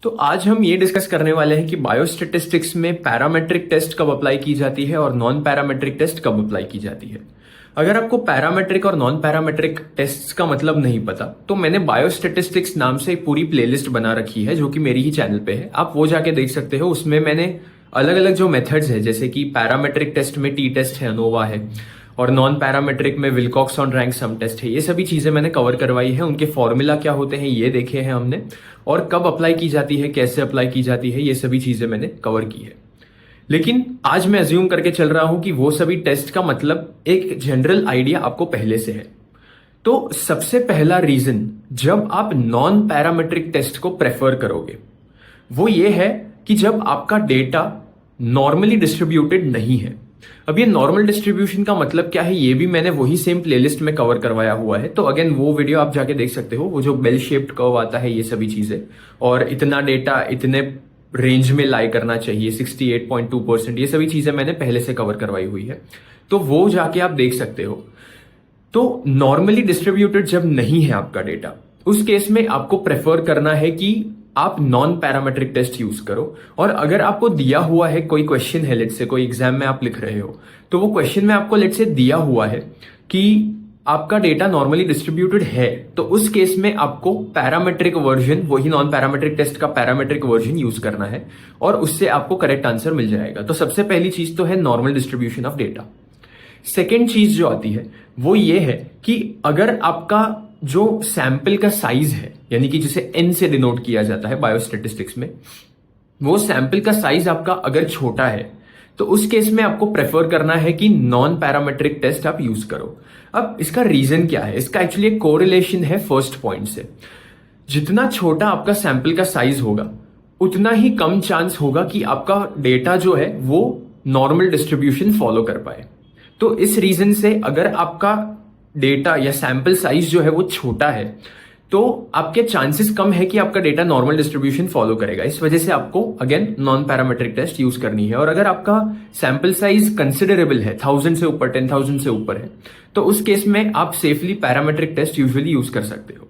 तो आज हम ये डिस्कस करने वाले हैं कि बायोस्टैटिस्टिक्स में पैरामेट्रिक टेस्ट कब अप्लाई की जाती है और नॉन पैरामेट्रिक टेस्ट कब अप्लाई की जाती है। अगर आपको पैरामेट्रिक और नॉन पैरामेट्रिक टेस्ट्स का मतलब नहीं पता तो मैंने बायोस्टैटिस्टिक्स नाम से एक पूरी प्लेलिस्ट बना रखी है जो कि मेरी ही चैनल पे है, आप वो जाके देख सकते हो। उसमें मैंने अलग अलग जो मेथड्स है, जैसे कि पैरामेट्रिक टेस्ट में टी टेस्ट है, अनोवा है, और नॉन पैरामेट्रिक में विल्कॉक्सन रैंक सम टेस्ट है, ये सभी चीजें मैंने कवर करवाई है। उनके फॉर्मूला क्या होते हैं ये देखे हैं हमने, और कब अप्लाई की जाती है, कैसे अप्लाई की जाती है, ये सभी चीजें मैंने कवर की है। लेकिन आज मैं अज्यूम करके चल रहा हूं कि वो सभी टेस्ट का मतलब एक जनरल आइडिया आपको पहले से है। तो सबसे पहला रीजन जब आप नॉन पैरामेट्रिक टेस्ट को प्रेफर करोगे वो ये है कि जब आपका डेटा नॉर्मली डिस्ट्रीब्यूटेड नहीं है। अब ये नॉर्मल डिस्ट्रीब्यूशन का मतलब क्या है ये भी मैंने वही सेम प्लेलिस्ट में कवर करवाया हुआ है, तो अगेन वो वीडियो आप जाके देख सकते हो। वो जो बेल शेप्ड कर्व आता है, ये सभी चीजें, और इतना डेटा इतने रेंज में लाई करना चाहिए 68.2%, ये सभी चीजें मैंने पहले से कवर करवाई हुई है, तो वो जाके आप देख सकते हो। तो नॉर्मली डिस्ट्रीब्यूटेड जब नहीं है आपका डेटा, उस केस में आपको प्रेफर करना है कि आप नॉन पैरामेट्रिक टेस्ट यूज करो। और अगर आपको दिया हुआ है कोई क्वेश्चन है, लेट से कोई एग्जाम में आप लिख रहे हो, तो वो क्वेश्चन में आपको लेट से दिया हुआ है कि आपका डेटा नॉर्मली डिस्ट्रीब्यूटेड है, तो उस केस में आपको पैरामेट्रिक वर्जन, वही नॉन पैरामेट्रिक टेस्ट का पैरामेट्रिक वर्जन यूज करना है, और उससे आपको करेक्ट आंसर मिल जाएगा। तो सबसे पहली चीज तो है normal distribution of data. Second चीज जो आती है वो ये है कि अगर आपका जो सैंपल का साइज है, यानी कि जिसे एन से डिनोट किया जाता है बायोस्टैटिस्टिक्स में, वो सैंपल का साइज आपका अगर छोटा है तो उस केस में आपको प्रेफर करना है कि नॉन पैरामेट्रिक टेस्ट आप यूज करो। अब इसका रीजन क्या है? इसका एक्चुअली एक कोरिलेशन है फर्स्ट पॉइंट से। जितना छोटा आपका सैंपल का साइज होगा उतना ही कम चांस होगा कि आपका डेटा जो है वो नॉर्मल डिस्ट्रीब्यूशन फॉलो कर पाए। तो इस रीजन से अगर आपका डेटा या सैंपल साइज जो है वो छोटा है तो आपके चांसेस कम है कि आपका डेटा नॉर्मल डिस्ट्रीब्यूशन फॉलो करेगा। इस वजह से आपको again non parametric test use करनी है। और अगर आपका सैंपल साइज कंसिडरेबल है, 1000 से ऊपर, 10,000 से ऊपर है, तो उस केस में आप safely parametric test usually use कर सकते हो।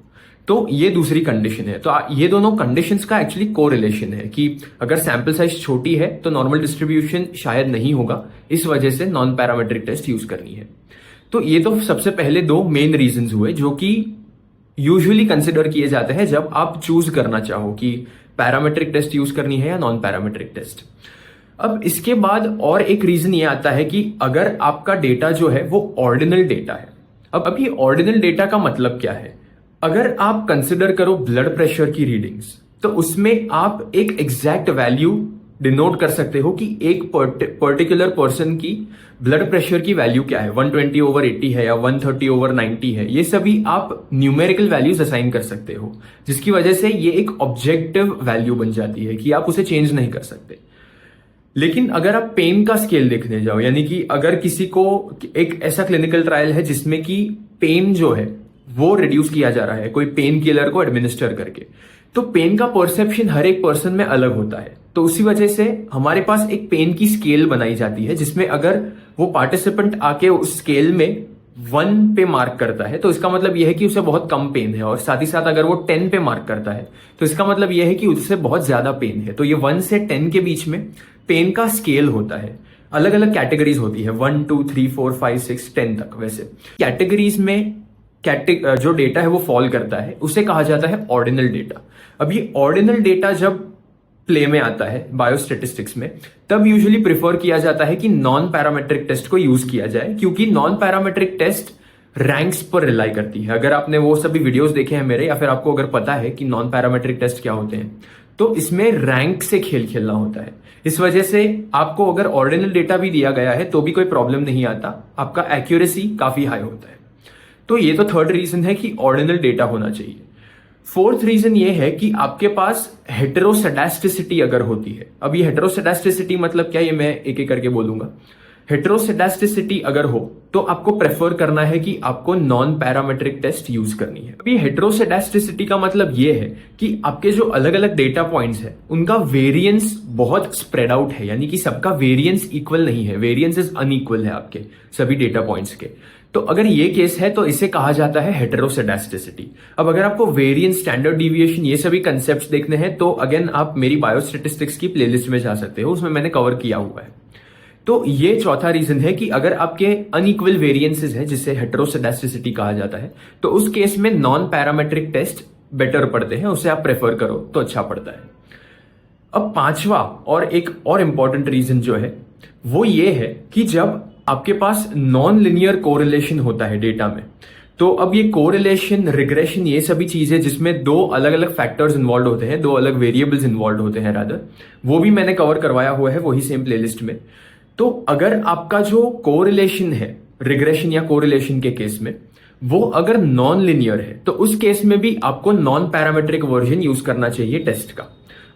तो ये दूसरी कंडीशन है। तो ये दोनों कंडीशंस का एक्चुअली कोरिलेशन है कि अगर सैंपल साइज छोटी है तो नॉर्मल डिस्ट्रीब्यूशन शायद नहीं होगा, इस वजह से नॉन पैरामेट्रिक टेस्ट यूज करनी है। तो ये तो सबसे पहले दो मेन रीजंस हुए जो कि यूजुअली कंसिडर किए जाते हैं जब आप चूज करना चाहो कि पैरामेट्रिक टेस्ट यूज करनी है या नॉन पैरामेट्रिक टेस्ट। अब इसके बाद और एक रीजन ये आता है कि अगर आपका डेटा जो है वो ऑर्डिनल डेटा है। अब ये ऑर्डिनल डेटा का मतलब क्या है? अगर आप कंसिडर करो ब्लड प्रेशर की रीडिंग्स, तो उसमें आप एक एग्जैक्ट वैल्यू डिनोट कर सकते हो कि एक पर्टिकुलर पर्सन की ब्लड प्रेशर की वैल्यू क्या है, 120/80 है या 130/90 है। ये सभी आप न्यूमेरिकल वैल्यूज असाइन कर सकते हो, जिसकी वजह से ये एक ऑब्जेक्टिव वैल्यू बन जाती है कि आप उसे चेंज नहीं कर सकते। लेकिन अगर आप पेन का स्केल देखने जाओ, यानी कि अगर किसी को एक ऐसा क्लिनिकल ट्रायल है जिसमें कि पेन जो है वो रिड्यूस किया जा रहा है कोई पेन किलर को एडमिनिस्टर करके, तो पेन का परसेप्शन हर एक पर्सन में अलग होता है। तो उसी वजह से हमारे पास एक पेन की स्केल बनाई जाती है, जिसमें अगर वो पार्टिसिपेंट आके उस स्केल में 1 पे मार्क करता है तो इसका मतलब यह है कि उसे बहुत कम पेन है, और साथ ही साथ अगर वो 10 पे मार्क करता है तो इसका मतलब यह है कि उसे बहुत ज्यादा पेन है। तो ये 1 से 10 के बीच में पेन का स्केल होता है। अलग अलग कैटेगरीज होती है, 1 2 3 4 5 6 10 तक। वैसे कैटेगरीज में जो डेटा है वो फॉल करता है, उसे कहा जाता है ऑर्डिनल डेटा। अब ये ऑर्डिनल डेटा जब प्ले में आता है बायोस्टैटिस्टिक्स में, तब यूजुअली प्रिफर किया जाता है कि नॉन पैरामेट्रिक टेस्ट को यूज किया जाए, क्योंकि नॉन पैरामेट्रिक टेस्ट रैंक्स पर रिलाई करती है। अगर आपने वो सभी वीडियोस देखे हैं मेरे, या फिर आपको अगर पता है कि नॉन पैरामेट्रिक टेस्ट क्या होते हैं, तो इसमें रैंक से खेल खेलना होता है। इस वजह से आपको अगर ऑर्डिनल डेटा भी दिया गया है तो भी कोई प्रॉब्लम नहीं आता, आपका एक्यूरेसी काफी हाई होता है। तो ये तो थर्ड रीजन है कि ऑर्डिनल डेटा होना चाहिए। फोर्थ रीजन ये है कि आपके पास हेटेरोसेडास्टिसिटी अगर होती है। अब ये हेटेरोसेडास्टिसिटी मतलब क्या, ये मैं एक एक करके बोलूंगा। हेटेरोसेडास्टिसिटी अगर हो तो आपको प्रेफर करना है कि आपको नॉन पैरामेट्रिक टेस्ट यूज करनी है। अभी हेटेरोसेडास्टिसिटी का मतलब ये है कि आपके जो अलग अलग डेटा पॉइंट्स है उनका वेरिएंस बहुत स्प्रेड आउट है, यानी कि सबका वेरिएंस इक्वल नहीं है, वेरिएंस इज अनइक्वल है आपके सभी डेटा पॉइंट्स के। तो अगर ये केस है तो इसे कहा जाता है हेटेरोसेडास्टिसिटी। अब अगर आपको वेरिएंस, स्टैंडर्ड डिविएशन, ये सभी कंसेप्ट्स देखने हैं तो अगेन आप मेरी बायोस्टैटिस्टिक्स की प्लेलिस्ट में जा सकते हो, उसमें मैंने कवर किया हुआ है। तो ये चौथा रीजन है कि अगर आपके अनइक्वल वेरिएंसेस है जिसे हेटेरोसेडास्टिसिटी कहा जाता है, तो उस केस में नॉन पैरामेट्रिक टेस्ट बेटर पड़ते हैं, उसे आप प्रेफर करो तो अच्छा पड़ता है। अब पांचवा और एक और इंपॉर्टेंट रीजन जो है वो ये है कि जब आपके पास नॉन लिनियर कोरिलेशन होता है डेटा में, तो अब ये कोरिलेशन, रिग्रेशन, ये सभी चीजें जिसमें दो अलग अलग फैक्टर्स इन्वॉल्व होते हैं, दो अलग वेरिएबल्स इन्वॉल्व होते हैं रादर, वो भी मैंने कवर करवाया हुआ है वही सेम प्लेलिस्ट में। तो अगर आपका जो कोरिलेशन है रिग्रेशन या कोरिलेशन के केस में वो अगर नॉन लिनियर है तो उस केस में भी आपको नॉन पैरामेट्रिक वर्जन यूज करना चाहिए टेस्ट का।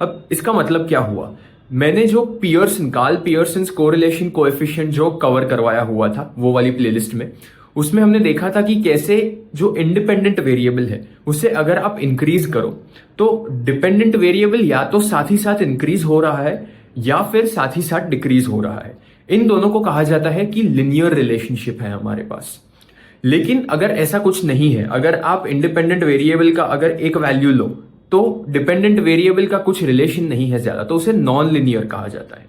अब इसका मतलब क्या हुआ, मैंने जो कार्ल पियर्सन कोरिलेशन कोएफिशिएंट जो कवर करवाया हुआ था वो वाली प्लेलिस्ट में, उसमें हमने देखा था कि कैसे जो इंडिपेंडेंट वेरिएबल है उसे अगर आप इंक्रीज करो तो डिपेंडेंट वेरिएबल या तो साथ ही साथ इंक्रीज हो रहा है या फिर साथ ही साथ डिक्रीज हो रहा है। इन दोनों को कहा जाता है कि लिनियर रिलेशनशिप है हमारे पास। लेकिन अगर ऐसा कुछ नहीं है, अगर आप इंडिपेंडेंट वेरिएबल का अगर एक वैल्यू लो तो डिपेंडेंट वेरिएबल का कुछ रिलेशन नहीं है ज्यादा, तो उसे नॉन लिनियर कहा जाता है।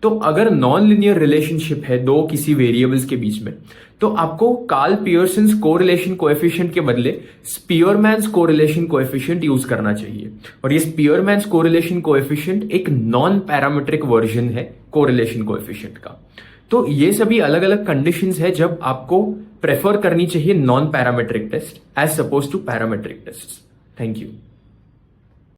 तो अगर नॉन लिनियर रिलेशनशिप है दो किसी वेरिएबल्स के बीच में, तो आपको कार्ल पियर्सन कोरिलेशन कोएफिशिएंट के बदले स्पीयरमैन्स कोरिलेशन कोएफिशिएंट यूज करना चाहिए। और ये स्पीयरमैन्स कोरिलेशन कोएफिशिएंट एक नॉन पैरामेट्रिक वर्जन है कोरिलेशन कोएफिशिएंट का। तो ये सभी अलग अलग कंडीशंस है जब आपको प्रेफर करनी चाहिए non parametric test as suppose to parametric test. Thank you.